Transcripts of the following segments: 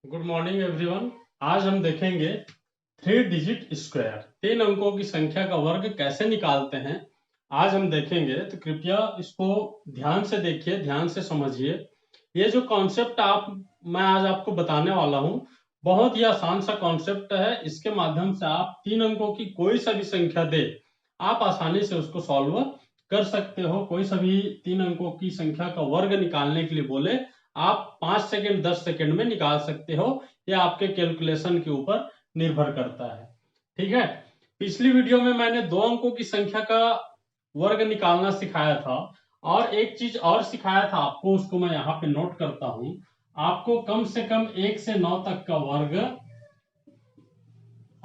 Good morning everyone. आज हम देखेंगे 3 डिजिट स्क्वायर, 3 अंकों की संख्या का वर्ग कैसे निकालते हैं। आज हम देखेंगे, तो कृपया इसको ध्यान से देखिए, ध्यान से समझिए। ये जो कॉन्सेप्ट मैं आज आपको बताने वाला हूँ, बहुत ही आसान सा कॉन्सेप्ट है। इसके माध्यम से आप 3 अंकों की कोई सा भी संख्या दे, आप आसानी से उसको सॉल्व कर सकते हो। कोई सा भी 3 अंकों की संख्या का वर्ग निकालने के लिए बोले, आप 5 सेकंड 10 सेकंड में निकाल सकते हो। यह आपके कैलकुलेशन के ऊपर निर्भर करता है। ठीक है। पिछली वीडियो में मैंने 2 अंकों की संख्या का वर्ग निकालना सिखाया था, और एक चीज और सिखाया था आपको, उसको मैं यहाँ पे नोट करता हूं। आपको कम से कम 1 से 9 तक का वर्ग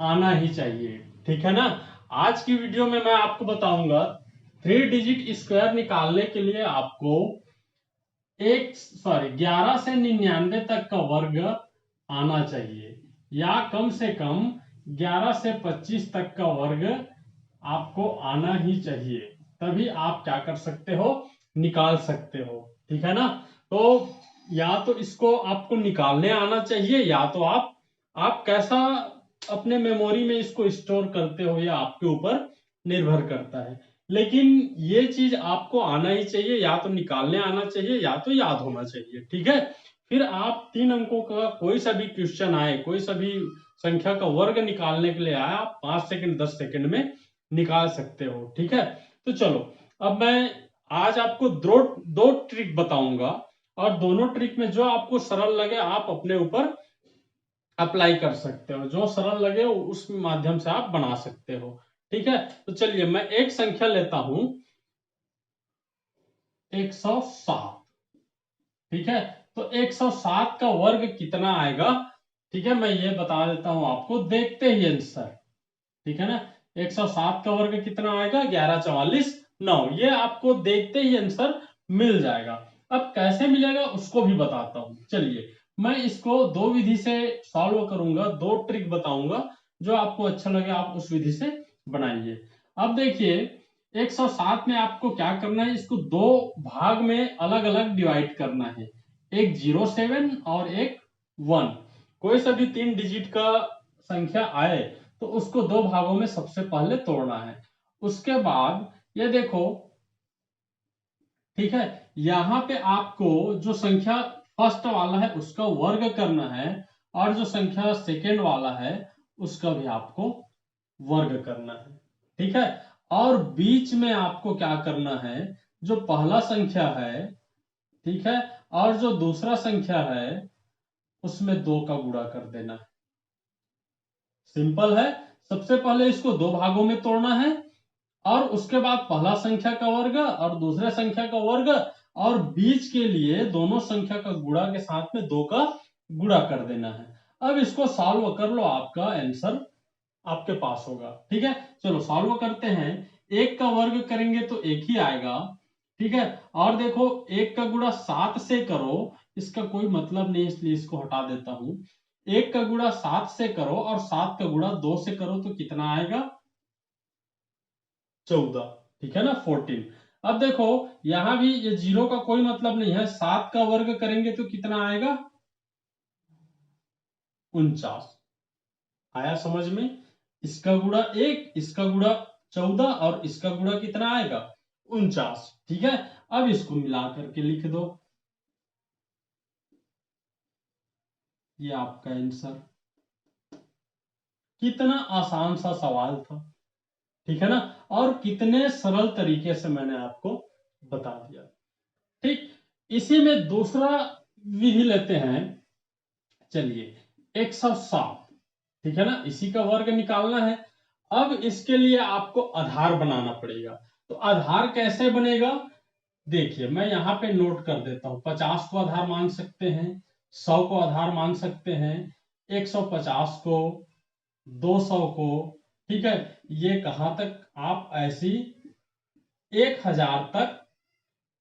आना ही चाहिए। ठीक है ना। आज की वीडियो में मैं आपको बताऊंगा 3 डिजिट स्क्वायर निकालने के लिए आपको 11 से 99 तक का वर्ग आना चाहिए, या कम से कम 11 से 25 तक का वर्ग आपको आना ही चाहिए। तभी आप क्या कर सकते हो, निकाल सकते हो। ठीक है ना। तो या तो इसको आपको निकालने आना चाहिए, या तो आप कैसा अपने मेमोरी में इसको स्टोर करते हो, यह आपके ऊपर निर्भर करता है। लेकिन ये चीज आपको आना ही चाहिए, या तो निकालने आना चाहिए या तो याद होना चाहिए। ठीक है। फिर आप 3 अंकों का कोई सा भी क्वेश्चन आए, कोई सा भी संख्या का वर्ग निकालने के लिए आए, आप 5 सेकंड 10 सेकंड में निकाल सकते हो। ठीक है। तो चलो, अब मैं आज आपको दो दो ट्रिक बताऊंगा, और दोनों ट्रिक में जो आपको सरल लगे आप अपने ऊपर अप्लाई कर सकते हो। जो सरल लगे उस माध्यम से आप बना सकते हो। ठीक है। तो चलिए, मैं एक संख्या लेता हूं, 107। ठीक है। तो 107 का वर्ग कितना आएगा, ठीक है, मैं ये बता देता हूं आपको, देखते ही आंसर। ठीक है ना। 107 का वर्ग कितना आएगा, 11 44 9। ये आपको देखते ही आंसर मिल जाएगा। अब कैसे मिलेगा उसको भी बताता हूं। चलिए, मैं इसको दो विधि से सॉल्व करूंगा, दो ट्रिक बताऊंगा। जो आपको अच्छा लगे आप उस विधि से बनाइए। अब देखिए, 107 में आपको क्या करना है, इसको दो भाग में अलग अलग डिवाइड करना है। एक 07 और एक 1। कोई सा भी 3 डिजिट का संख्या आए तो उसको दो भागों में सबसे पहले तोड़ना है। उसके बाद ये देखो, ठीक है, यहां पे आपको जो संख्या फर्स्ट वाला है उसका वर्ग करना है, और जो संख्या सेकेंड वाला है उसका भी आपको वर्ग करना है। ठीक है। और बीच में आपको क्या करना है, जो पहला संख्या है, ठीक है, और जो दूसरा संख्या है, उसमें 2 का गुणा कर देना है। सिंपल है। सबसे पहले इसको दो भागों में तोड़ना है, और उसके बाद पहला संख्या का वर्ग और दूसरे संख्या का वर्ग, और बीच के लिए दोनों संख्या का गुणा के साथ में 2 का गुणा कर देना है। अब इसको सॉल्व कर लो, आपका आंसर आपके पास होगा। ठीक है। चलो सॉल्व करते हैं। 1 का वर्ग करेंगे तो 1 ही आएगा। ठीक है। और देखो, 1 का गुणा 7 से करो, इसका कोई मतलब नहीं, इसलिए इसको हटा देता हूं। 1 का गुणा 7 से करो और 7 का गुणा 2 से करो तो कितना आएगा, 14। ठीक है ना, 14। अब देखो, यहां भी ये जीरो का कोई मतलब नहीं है। 7 का वर्ग करेंगे तो कितना आएगा, 49। आया समझ में। इसका गुणा 1, इसका गुणा 14, और इसका गुणा कितना आएगा, 49। ठीक है। अब इसको मिला करके लिख दो, ये आपका आंसर। कितना आसान सा सवाल था। ठीक है ना। और कितने सरल तरीके से मैंने आपको बता दिया। ठीक। इसी में दूसरा विधि लेते हैं। चलिए, 107। ठीक है ना, इसी का वर्ग निकालना है। अब इसके लिए आपको आधार बनाना पड़ेगा। तो आधार कैसे बनेगा, देखिए मैं यहां पे नोट कर देता हूं। 50 को आधार मान सकते हैं, 100 को आधार मान सकते हैं, 150 को, 200 को। ठीक है। ये कहां तक आप ऐसी 1000 तक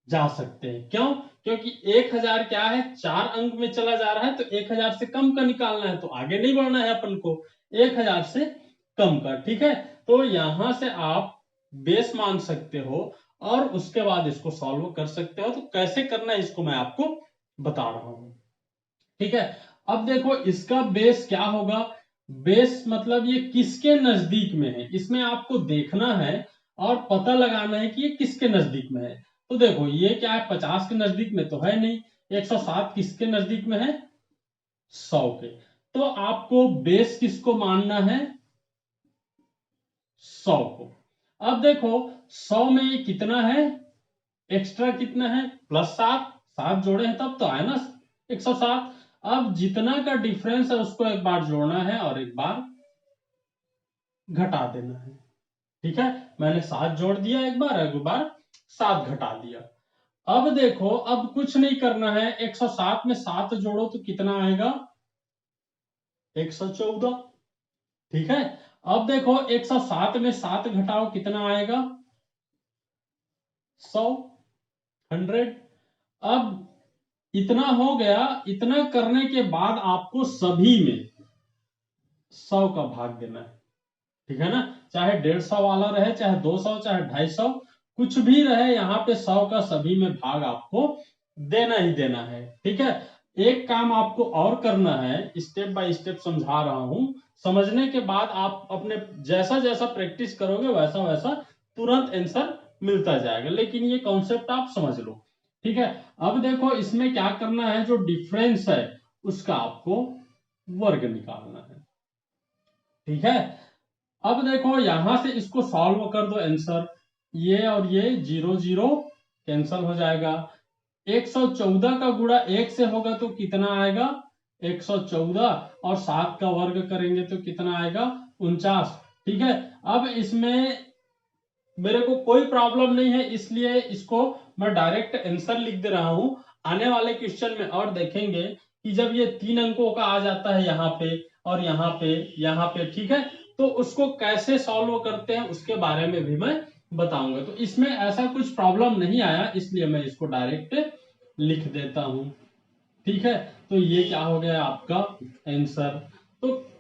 जा सकते हैं। क्यों, क्योंकि 1000 क्या है, 4 अंक में चला जा रहा है, तो 1000 से कम का निकालना है, तो आगे नहीं बढ़ना है अपन को, 1000 से कम का। ठीक है। तो यहां से आप बेस मान सकते हो, और उसके बाद इसको सॉल्व कर सकते हो। तो कैसे करना है इसको मैं आपको बता रहा हूं। ठीक है। अब देखो इसका बेस क्या होगा, बेस मतलब ये किसके नजदीक में है, इसमें आपको देखना है और पता लगाना है कि ये किसके नजदीक में है। तो देखो ये क्या है, 50 के नजदीक में तो है नहीं, 107 किसके नजदीक में है, 100 के। तो आपको बेस किसको मानना है, 100 को। अब देखो 100 में ये कितना है, एक्स्ट्रा कितना है, +7, 7 जोड़े हैं तब तो आया ना 107। अब जितना का डिफरेंस है उसको एक बार जोड़ना है और एक बार घटा देना है। ठीक है, मैंने 7 जोड़ दिया एक बार 7 घटा दिया। अब देखो अब कुछ नहीं करना है, 107 में 7 जोड़ो तो कितना आएगा, 114। ठीक है, अब देखो 107 में 7 घटाओ कितना आएगा, 100, 100। अब इतना हो गया, इतना करने के बाद आपको सभी में 100 का भाग देना है। ठीक है ना, चाहे 150 वाला रहे, चाहे 200, चाहे 250, कुछ भी रहे, यहाँ पे 100 का सभी में भाग आपको देना ही देना है। ठीक है, एक काम आपको और करना है, स्टेप बाय स्टेप समझा रहा हूं, समझने के बाद आप अपने जैसा जैसा प्रैक्टिस करोगे वैसा वैसा तुरंत आंसर मिलता जाएगा, लेकिन ये कॉन्सेप्ट आप समझ लो। ठीक है, अब देखो इसमें क्या करना है, जो डिफरेंस है उसका आपको वर्ग निकालना है। ठीक है, अब देखो यहां से इसको सॉल्व कर दो आंसर, ये और ये 0 0 कैंसल हो जाएगा। 114 का गुणा 1 से होगा तो कितना आएगा, 114, और 7 का वर्ग करेंगे तो कितना आएगा, 49। ठीक है, अब इसमें मेरे को कोई प्रॉब्लम नहीं है, इसलिए इसको मैं डायरेक्ट आंसर लिख दे रहा हूं। आने वाले क्वेश्चन में और देखेंगे कि जब ये 3 अंकों का आ जाता है यहाँ पे और यहाँ पे, ठीक है, तो उसको कैसे सॉल्व करते हैं उसके बारे में भी मैं बताऊंगा। तो इसमें ऐसा कुछ प्रॉब्लम नहीं आया, इसलिए मैं इसको डायरेक्ट लिख देता हूं। ठीक है, तो ये क्या हो गया आपका आंसर। तो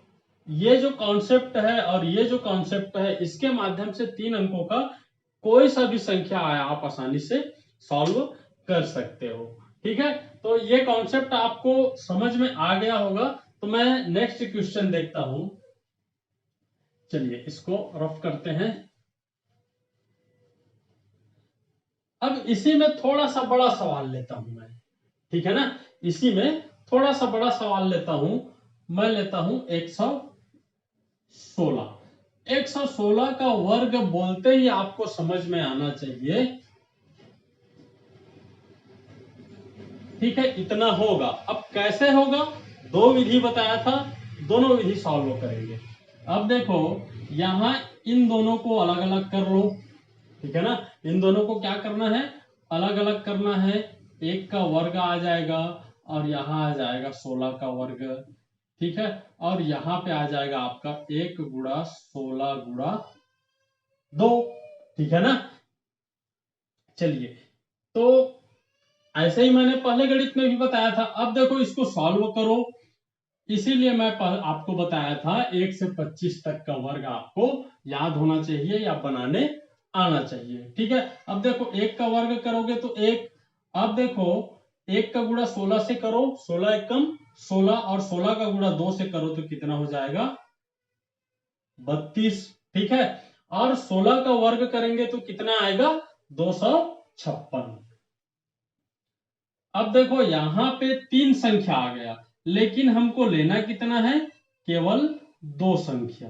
ये जो कॉन्सेप्ट है और ये जो कॉन्सेप्ट है, इसके माध्यम से 3 अंकों का कोई सा भी संख्या आया आप आसानी से सॉल्व कर सकते हो। ठीक है, तो ये कॉन्सेप्ट आपको समझ में आ गया होगा। तो मैं नेक्स्ट क्वेश्चन देखता हूं, चलिए इसको रफ करते हैं। अब इसी में थोड़ा सा बड़ा सवाल लेता हूं मैं, ठीक है ना, इसी में थोड़ा सा बड़ा सवाल लेता हूं, मैं लेता हूं 116। 116 का वर्ग बोलते ही आपको समझ में आना चाहिए, ठीक है, इतना होगा। अब कैसे होगा, दो विधि बताया था, दोनों विधि सॉल्व करेंगे। अब देखो यहां इन दोनों को अलग अलग कर लो, ठीक है ना, इन दोनों को क्या करना है, अलग अलग करना है। 1 का वर्ग आ जाएगा और यहाँ आ जाएगा 16 का वर्ग, ठीक है, और यहाँ पे आ जाएगा आपका 1 गुणा 16 गुणा 2, ठीक है ना। चलिए, तो ऐसे ही मैंने पहले गणित में भी बताया था। अब देखो इसको सॉल्व करो, इसीलिए मैं आपको बताया था 1 से 25 तक का वर्ग आपको याद होना चाहिए या बनाने आना चाहिए। ठीक है, अब देखो 1 का वर्ग करोगे तो 1, अब देखो 1 का गुणा 16 से करो, 16 एकम 16, और 16 का गुणा 2 से करो तो कितना हो जाएगा, 32। ठीक है, और 16 का वर्ग करेंगे तो कितना आएगा, 256। अब देखो यहां पे 3 संख्या आ गया, लेकिन हमको लेना कितना है, केवल 2 संख्या।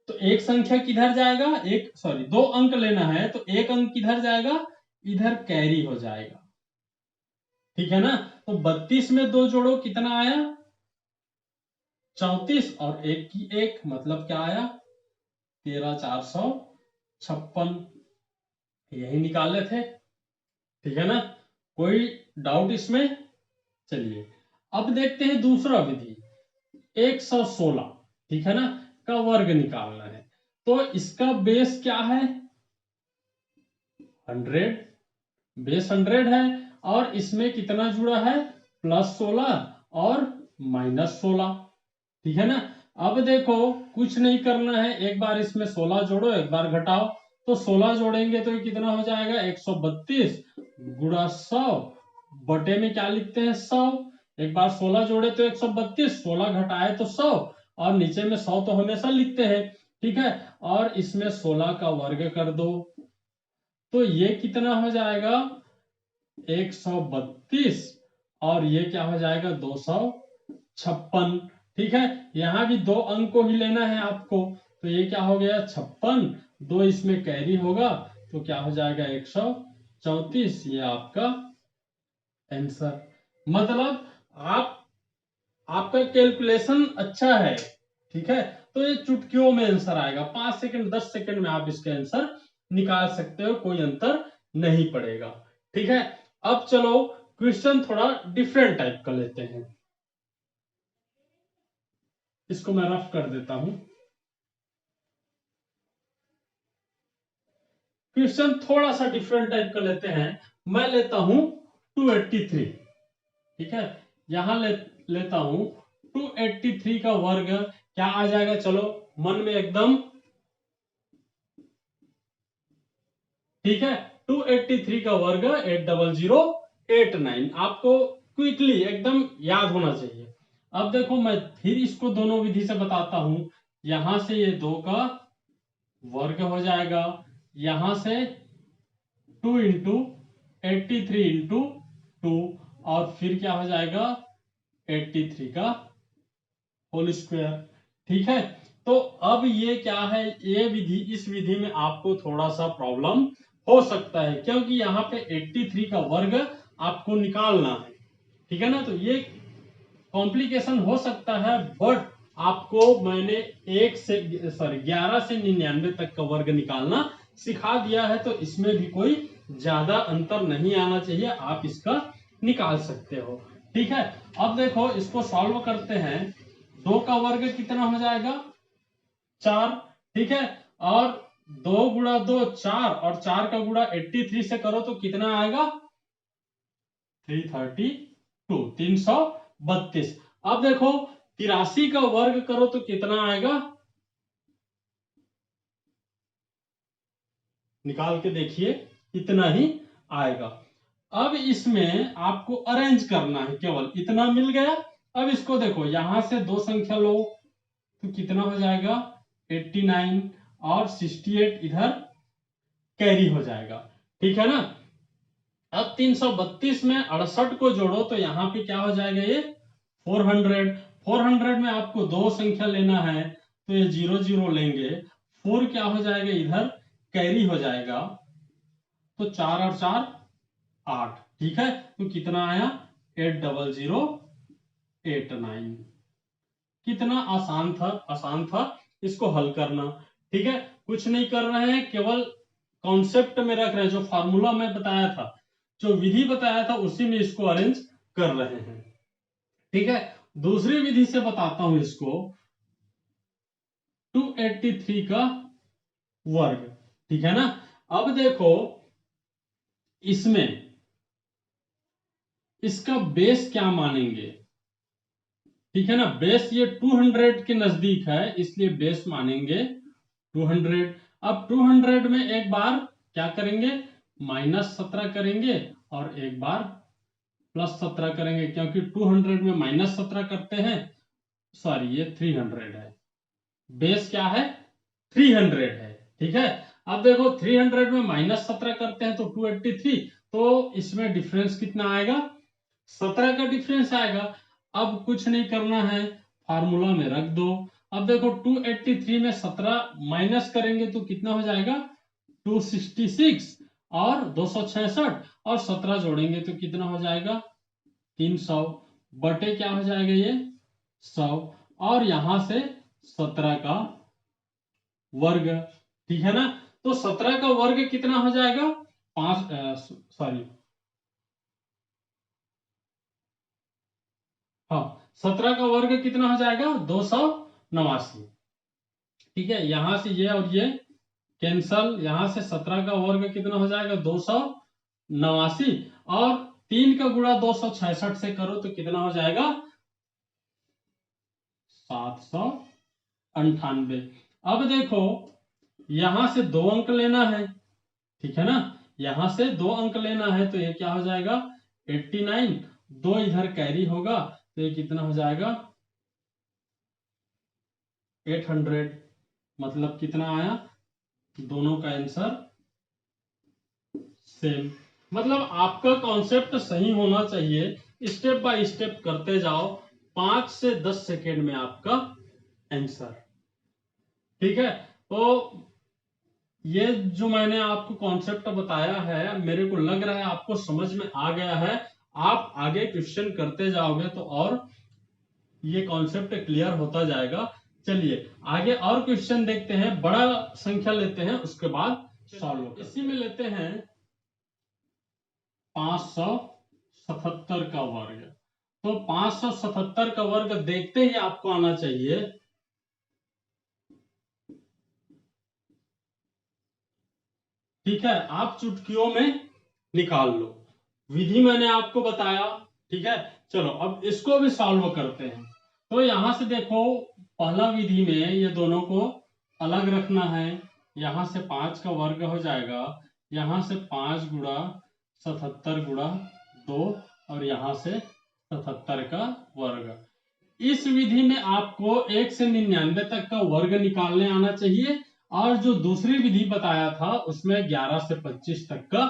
तो एक संख्या किधर जाएगा, एक सॉरी 2 अंक लेना है, तो एक अंक किधर जाएगा, इधर कैरी हो जाएगा। ठीक है ना, तो 32 में 2 जोड़ो कितना आया, 34, और 1 की 1 मतलब क्या आया, 13,456। यही निकाले थे, ठीक है ना, कोई डाउट इसमें। चलिए अब देखते हैं दूसरा विधि, 116, ठीक है ना, का वर्ग निकालना है। तो इसका बेस क्या है, 100, बेस 100 है, और इसमें कितना जुड़ा है, +16 और -16, ठीक है ना। अब देखो कुछ नहीं करना है, एक बार इसमें 16 जोड़ो, एक बार घटाओ, तो 16 जोड़ेंगे तो कितना हो जाएगा, 132 गुणा 100 बटे में क्या लिखते हैं, 100। एक बार 16 जोड़े तो 132, 16 घटाए तो 100, और नीचे में 100 तो हमेशा लिखते हैं, ठीक है। और इसमें 16 का वर्ग कर दो, तो ये कितना हो जाएगा 132, और ये क्या हो जाएगा 256, ठीक है। यहां भी 2 अंक को ही लेना है आपको, तो ये क्या हो गया 56, 2 इसमें कैरी होगा, तो क्या हो जाएगा 134, ये आपका आंसर। मतलब आप आपका कैलकुलेशन अच्छा है, ठीक है, तो ये चुटकियों में आंसर आएगा, 5 सेकंड 10 सेकंड में आप इसके आंसर निकाल सकते हो, कोई अंतर नहीं पड़ेगा, ठीक है। अब चलो क्वेश्चन थोड़ा डिफरेंट टाइप का लेते हैं, इसको मैं रफ कर देता हूं। क्वेश्चन थोड़ा सा डिफरेंट टाइप का लेते हैं, मैं लेता हूं 283, ठीक है। यहां लेता हूं 283 का वर्ग क्या आ जाएगा, चलो मन में एकदम, ठीक है। 283 का वर्ग 80089, आपको क्विकली एकदम याद होना चाहिए। अब देखो मैं फिर इसको दोनों विधि से बताता हूं, यहां से ये 2 का वर्ग हो जाएगा, यहां से 2 इंटू 83 इंटू 2, और फिर क्या हो जाएगा 83 का होल स्क्वायर, ठीक है। तो अब ये क्या है, ये विधि, इस विधि में आपको थोड़ा सा प्रॉब्लम हो सकता है, क्योंकि यहाँ पे 83 का वर्ग आपको निकालना है, ठीक है ना। तो ये कॉम्प्लिकेशन हो सकता है, बट आपको मैंने 11 से 99 तक का वर्ग निकालना सिखा दिया है, तो इसमें भी कोई ज्यादा अंतर नहीं आना चाहिए, आप इसका निकाल सकते हो, ठीक है। अब देखो इसको सॉल्व करते हैं, 2 का वर्ग कितना हो जाएगा 4, ठीक है। और 2 गुणा 2 4, और 4 का गुणा 83 से करो तो कितना आएगा 332, 332। अब देखो 83 का वर्ग करो तो कितना आएगा, निकाल के देखिए, इतना ही आएगा। अब इसमें आपको अरेंज करना है, केवल इतना मिल गया। अब इसको देखो, यहां से 2 संख्या लो तो कितना हो जाएगा 89, और 68 इधर कैरी हो जाएगा, ठीक है ना। अब 332 में 68 को जोड़ो तो यहाँ पे क्या हो जाएगा ये 400, 400 में आपको 2 संख्या लेना है, तो ये 0 0 लेंगे, 4 क्या हो जाएगा इधर कैरी हो जाएगा, तो 4 और 4 8, ठीक है। तो कितना आया 80089। कितना आसान था, आसान था इसको हल करना, ठीक है। कुछ नहीं कर रहे हैं, केवल कॉन्सेप्ट में रख रहे हैं, जो फार्मूला मैं बताया था, जो विधि बताया था, उसी में इसको अरेंज कर रहे हैं, ठीक है। दूसरी विधि से बताता हूं इसको, 283 का वर्ग, ठीक है ना। अब देखो इसमें इसका बेस क्या मानेंगे, ठीक है ना। बेस ये 200 के नजदीक है, इसलिए बेस मानेंगे 200। अब 200 में एक बार क्या करेंगे -17 करेंगे, और एक बार +17 करेंगे, क्योंकि 200 में -17 करते हैं, सॉरी ये 300 है, बेस क्या है 300 है, ठीक है। अब देखो 300 में -17 करते हैं तो 283, तो इसमें डिफरेंस कितना आएगा 17 का डिफरेंस आएगा। अब कुछ नहीं करना है, फार्मूला में रख दो। अब देखो 283 में 17 माइनस करेंगे तो कितना हो जाएगा 266, और 266, और 17 जोड़ेंगे तो कितना हो जाएगा 300, बटे क्या हो जाएगा ये 100, और यहां से 17 का वर्ग, ठीक है ना। तो 17 का वर्ग कितना हो जाएगा 5, सॉरी, हाँ 17 का वर्ग कितना हो जाएगा 289, ठीक है। यहां से ये और ये कैंसल, यहां से 17 का वर्ग कितना हो जाएगा 289, और 3 का गुणा 266 से करो तो कितना हो जाएगा 798। अब देखो यहां से 2 अंक लेना है, ठीक है ना, यहां से 2 अंक लेना है, तो ये क्या हो जाएगा 89, 2 इधर कैरी होगा तो ये कितना हो जाएगा 800। मतलब कितना आया, दोनों का आंसर सेम। मतलब आपका कॉन्सेप्ट सही होना चाहिए, स्टेप बाय स्टेप करते जाओ, 5 से 10 सेकेंड में आपका आंसर। ठीक है, तो ये जो मैंने आपको कॉन्सेप्ट बताया है, मेरे को लग रहा है आपको समझ में आ गया है। आप आगे क्वेश्चन करते जाओगे तो और ये कॉन्सेप्ट क्लियर होता जाएगा। चलिए आगे और क्वेश्चन देखते हैं, बड़ा संख्या लेते हैं उसके बाद सॉल्व। इसी में लेते हैं 577 का वर्ग। तो 577 का वर्ग देखते ही आपको आना चाहिए ठीक है, आप चुटकियों में निकाल लो। विधि मैंने आपको बताया। ठीक है, चलो अब इसको भी सॉल्व करते हैं। तो यहां से देखो, पहला विधि में ये दोनों को अलग रखना है। यहां से 5 का वर्ग हो जाएगा, यहां से 5 गुणा 77 गुणा 2, और यहां से 77 का वर्ग। इस विधि में आपको 1 से 99 तक का वर्ग निकालने आना चाहिए, और जो दूसरी विधि बताया था उसमें 11 से 25 तक का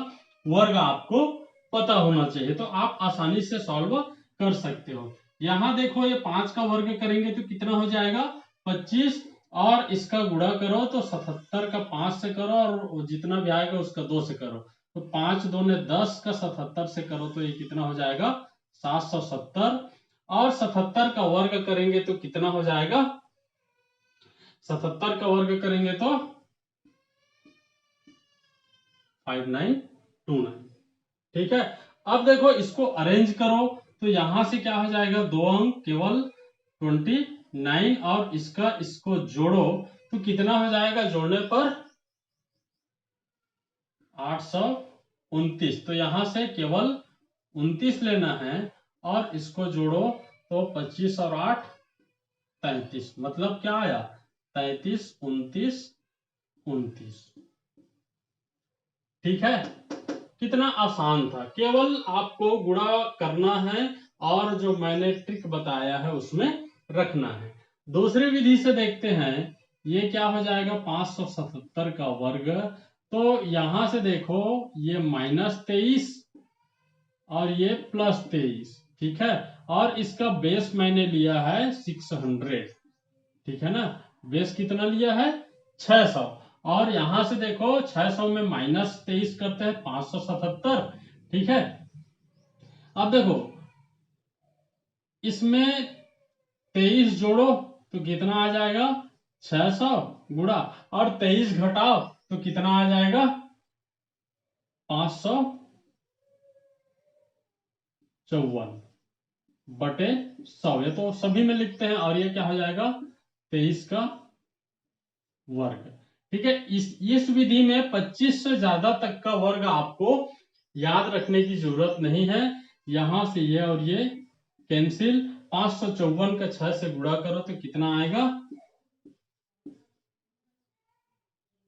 वर्ग आपको पता होना चाहिए, तो आप आसानी से सॉल्व कर सकते हो। यहां देखो, ये 5 का वर्ग करेंगे तो कितना हो जाएगा 25, और इसका गुणा करो तो 77 का 5 से करो, और जितना भी आएगा उसका 2 से करो, तो 5 दूने 10 का 77 से करो तो ये कितना हो जाएगा 770, और 77 का वर्ग करेंगे तो कितना हो जाएगा, 77 का वर्ग करेंगे तो 5929। ठीक है, अब देखो इसको अरेंज करो तो यहां से क्या हो जाएगा, 2 अंक केवल 29, और इसको जोड़ो तो कितना हो जाएगा, जोड़ने पर 829। तो यहां से केवल 29 लेना है, और इसको जोड़ो तो 25 और 8 33। मतलब क्या आया 33 29 29। ठीक है, कितना आसान था, केवल आपको गुणा करना है और जो मैंने ट्रिक बताया है उसमें रखना है। दूसरी विधि से देखते हैं, ये क्या हो जाएगा 577 का वर्ग। तो यहां से देखो, ये -23 और ये +23। ठीक है, और इसका बेस मैंने लिया है 600। ठीक है ना, बेस कितना लिया है 600, और यहां से देखो 600 में -23 करते हैं 577। ठीक है, अब देखो इसमें 23 जोड़ो तो कितना आ जाएगा 600 गुणा, और 23 घटाओ तो कितना आ जाएगा 554/100। ये तो सभी में लिखते हैं, और ये क्या हो जाएगा 23 का वर्ग। ठीक है, इस विधि में 25 से ज्यादा तक का वर्ग आपको याद रखने की जरूरत नहीं है। यहां से ये और ये कैंसिल, 554 का 6 से गुणा करो तो कितना आएगा।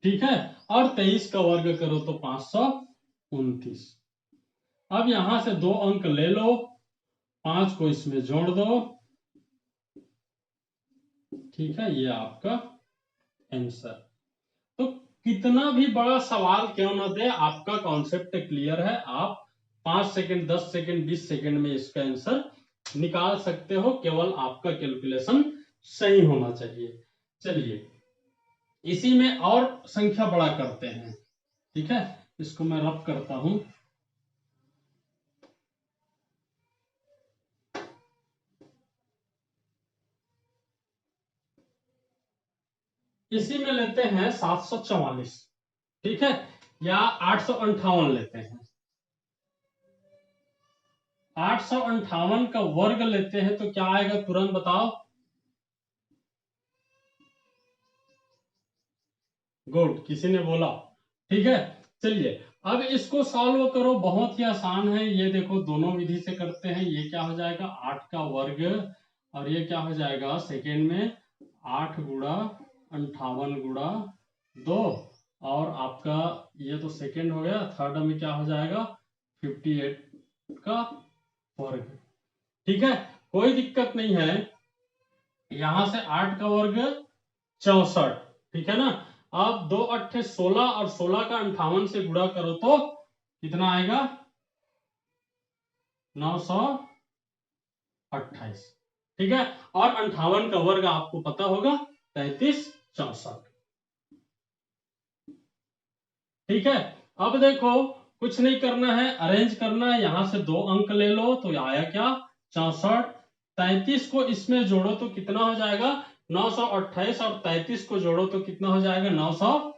ठीक है, और 23 का वर्ग करो तो 529। अब यहां से 2 अंक ले लो, 5 को इसमें जोड़ दो। ठीक है, ये आपका आंसर। तो कितना भी बड़ा सवाल क्यों ना दे, आपका कॉन्सेप्ट क्लियर है, आप 5 सेकंड 10 सेकंड 20 सेकंड में इसका आंसर निकाल सकते हो, केवल आपका कैलकुलेशन सही होना चाहिए। चलिए इसी में और संख्या बड़ा करते हैं। ठीक है, इसको मैं रब करता हूं। इसी में लेते हैं 744। ठीक है, या 858 लेते हैं। 858 का वर्ग लेते हैं तो क्या आएगा, तुरंत बताओ। गुड, किसी ने बोला। ठीक है, चलिए अब इसको सॉल्व करो, बहुत ही आसान है। ये देखो दोनों विधि से करते हैं। ये क्या हो जाएगा 8 का वर्ग, और ये क्या हो जाएगा सेकेंड में 8 गुणा 58 गुणा 2, और आपका ये तो सेकेंड हो गया। थर्ड में क्या हो जाएगा 58 का वर्ग। ठीक है, कोई दिक्कत नहीं है। यहां से 8 का वर्ग 64, ठीक है ना। अब 2 अट्ठे 16 और 16 का 58 से गुणा करो तो कितना आएगा, 928, ठीक है। और 58 का वर्ग आपको पता होगा 3364, ठीक है। अब देखो कुछ नहीं करना है, अरेंज करना है, यहां से 2 अंक ले लो तो आया क्या, 64। 33 को इसमें जोड़ो तो कितना हो जाएगा, 928, और 33 को जोड़ो तो कितना हो जाएगा, 900,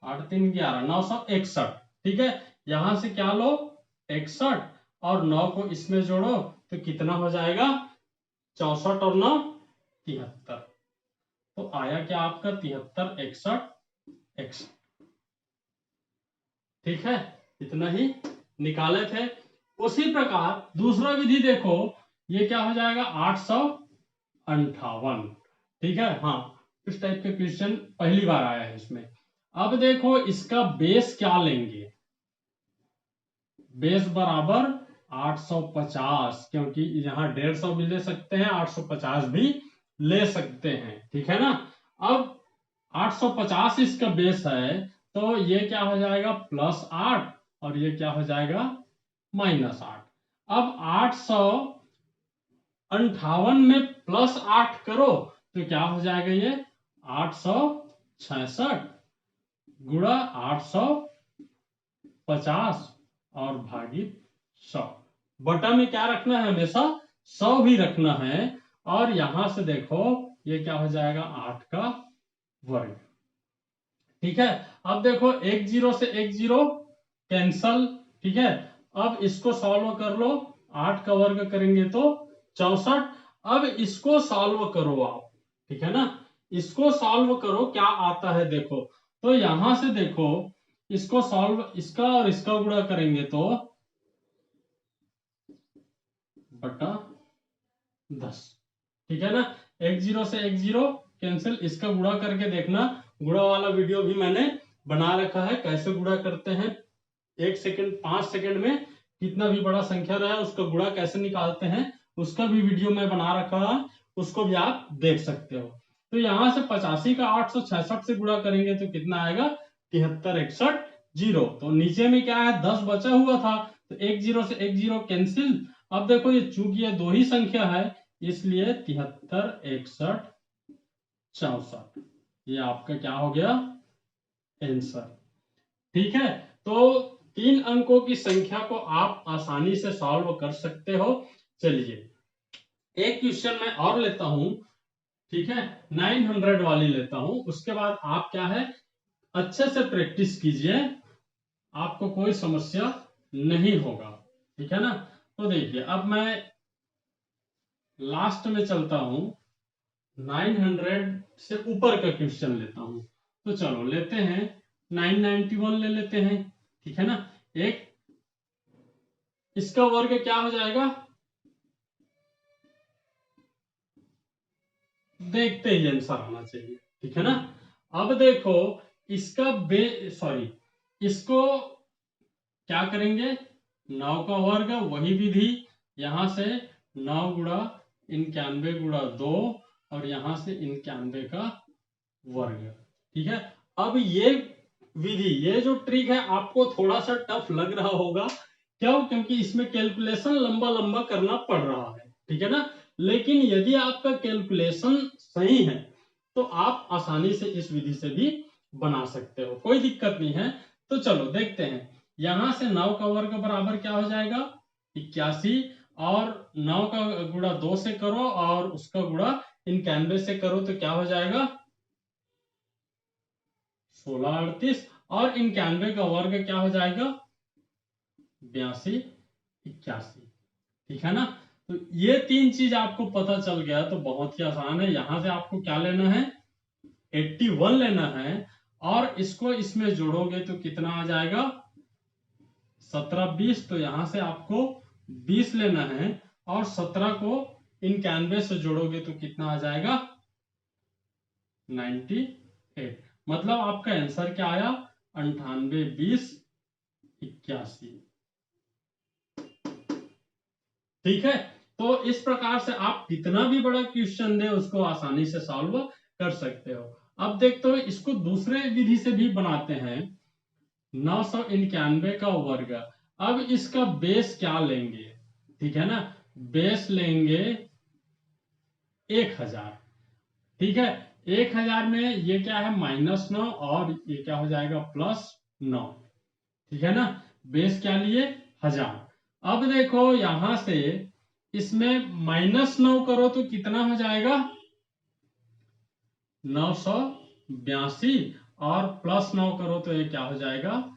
8 3 11, 961, ठीक है। यहां से क्या लो, 61, और 9 को इसमें जोड़ो तो कितना हो जाएगा, 64 और 9 73। तो आया क्या आपका 73 61 61, ठीक है। इतना ही निकाले थे। उसी प्रकार दूसरा विधि देखो, ये क्या हो जाएगा, 858, ठीक है। हाँ, इस टाइप के क्वेश्चन पहली बार आया है इसमें। अब देखो इसका बेस क्या लेंगे, बेस बराबर 850, क्योंकि यहाँ 150 भी ले सकते हैं, 850 भी ले सकते हैं, ठीक है ना। अब 850 इसका बेस है, तो ये क्या हो जाएगा, +8, और ये क्या हो जाएगा, -8। अब 858 में +8 करो तो क्या हो जाएगा, ये 866 गुणा 850 और भागित 100। बटा में क्या रखना है, हमेशा 100 भी रखना है। और यहां से देखो ये क्या हो जाएगा, 8 का वर्ग, ठीक है। अब देखो एक जीरो से एक जीरो कैंसल, ठीक है। अब इसको सॉल्व कर लो, 8 का वर्ग करेंगे तो 64। अब इसको सॉल्व करो आप, ठीक है ना। इसको सॉल्व करो, क्या आता है देखो। तो यहां से देखो इसको सॉल्व, इसका और इसका गुणा करेंगे तो बटा 10, ठीक है ना। एक जीरो से एक जीरो कैंसिल, इसका गुणा करके देखना, गुणा वाला वीडियो भी मैंने बना रखा है, कैसे गुणा करते हैं 1 सेकंड 5 सेकंड में, कितना भी बड़ा संख्या रहा उसका गुणा कैसे निकालते हैं उसका भी वीडियो मैं बना रखा है, उसको भी आप देख सकते हो। तो यहां से 85 का 866 से गुणा करेंगे तो कितना आएगा, 7361 तो नीचे में क्या है, 10 बचा हुआ था, तो एक जीरो से एक जीरो कैंसिल। अब देखो ये चूंकि ये दो ही संख्या है, इसलिए 73 61 64, ये आपका क्या हो गया, आंसर, ठीक है। तो 3 अंकों की संख्या को आप आसानी से सॉल्व कर सकते हो। चलिए एक क्वेश्चन मैं और लेता हूं, ठीक है, 900 वाली लेता हूं, उसके बाद आप क्या है अच्छे से प्रैक्टिस कीजिए, आपको कोई समस्या नहीं होगा, ठीक है ना। तो देखिए अब मैं लास्ट में चलता हूं, 900 से ऊपर का क्वेश्चन लेता हूं। तो चलो लेते हैं 991 ले लेते हैं, ठीक है ना। एक इसका वर्ग क्या हो जाएगा, देखते ही आंसर आना चाहिए, ठीक है ना। अब देखो इसका सॉरी, इसको क्या करेंगे, 9 का वर्ग, वही विधि, यहां से 9 गुणा 91 गुणा 2, और यहां से 91 का वर्ग, ठीक है। अब ये विधि, ये जो ट्रिक है आपको थोड़ा सा टफ लग रहा होगा, क्यों, क्योंकि इसमें कैलकुलेशन लंबा लंबा करना पड़ रहा है, ठीक है ना। लेकिन यदि आपका कैलकुलेशन सही है तो आप आसानी से इस विधि से भी बना सकते हो, कोई दिक्कत नहीं है। तो चलो देखते हैं, यहां से 9 का वर्ग बराबर क्या हो जाएगा, 81, और 9 का गुणा 2 से करो और उसका गुणा 91 से करो तो क्या हो जाएगा, 1638, और 91 का वर्ग क्या हो जाएगा, 82 81, ठीक है ना। तो ये 3 चीज आपको पता चल गया तो बहुत ही आसान है। यहां से आपको क्या लेना है, 81 लेना है, और इसको इसमें जोड़ोगे तो कितना आ जाएगा, 17 20, तो यहां से आपको 20 लेना है, और 17 को 91 से जोड़ोगे तो कितना आ जाएगा, 98। मतलब आपका आंसर क्या आया, 98 20 81, ठीक है। तो इस प्रकार से आप कितना भी बड़ा क्वेश्चन दे उसको आसानी से सॉल्व कर सकते हो। अब देखते हो इसको दूसरे विधि से भी बनाते हैं। 991 का वर्ग। अब इसका बेस क्या लेंगे, ठीक है ना, बेस लेंगे 1000। ठीक है, 1000 में ये क्या है -9 और ये क्या हो जाएगा +9। ठीक है ना, बेस क्या लिए 1000। अब देखो यहां से इसमें -9 करो तो कितना हो जाएगा 982 और +9 करो तो ये क्या हो जाएगा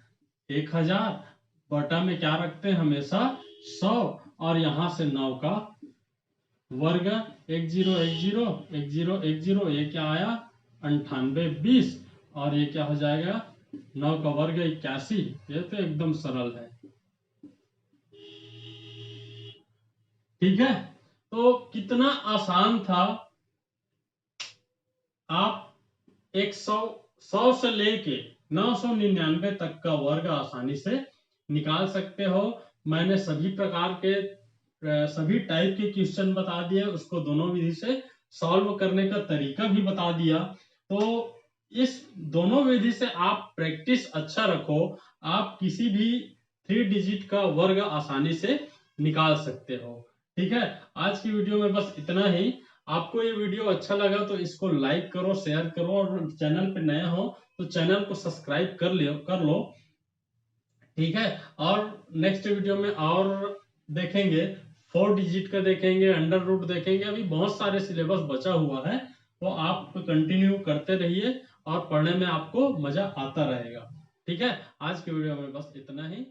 1000। बटा में क्या रखते हैं हमेशा 100 और यहां से 9 का वर्ग 1010 ये क्या आया 98 20 और ये क्या हो जाएगा 9 का वर्ग 81। ये तो एकदम सरल है। ठीक है, तो कितना आसान था। आप 100 से लेके 999 तक का वर्ग आसानी से निकाल सकते हो। मैंने सभी प्रकार के सभी टाइप के क्वेश्चन बता दिए, उसको दोनों विधि से सॉल्व करने का तरीका भी बता दिया। तो इस दोनों विधि से आप प्रैक्टिस अच्छा रखो, आप किसी भी 3 डिजिट का वर्ग आसानी से निकाल सकते हो। ठीक है, आज की वीडियो में बस इतना ही। आपको ये वीडियो अच्छा लगा तो इसको लाइक करो, शेयर करो और चैनल पे नए हो तो चैनल को सब्सक्राइब कर लो। ठीक है, और नेक्स्ट वीडियो में और देखेंगे 4 डिजिट का, देखेंगे अंडर रूट देखेंगे। अभी बहुत सारे सिलेबस बचा हुआ है, वो आप कंटिन्यू करते रहिए और पढ़ने में आपको मजा आता रहेगा। ठीक है, आज की वीडियो में बस इतना ही।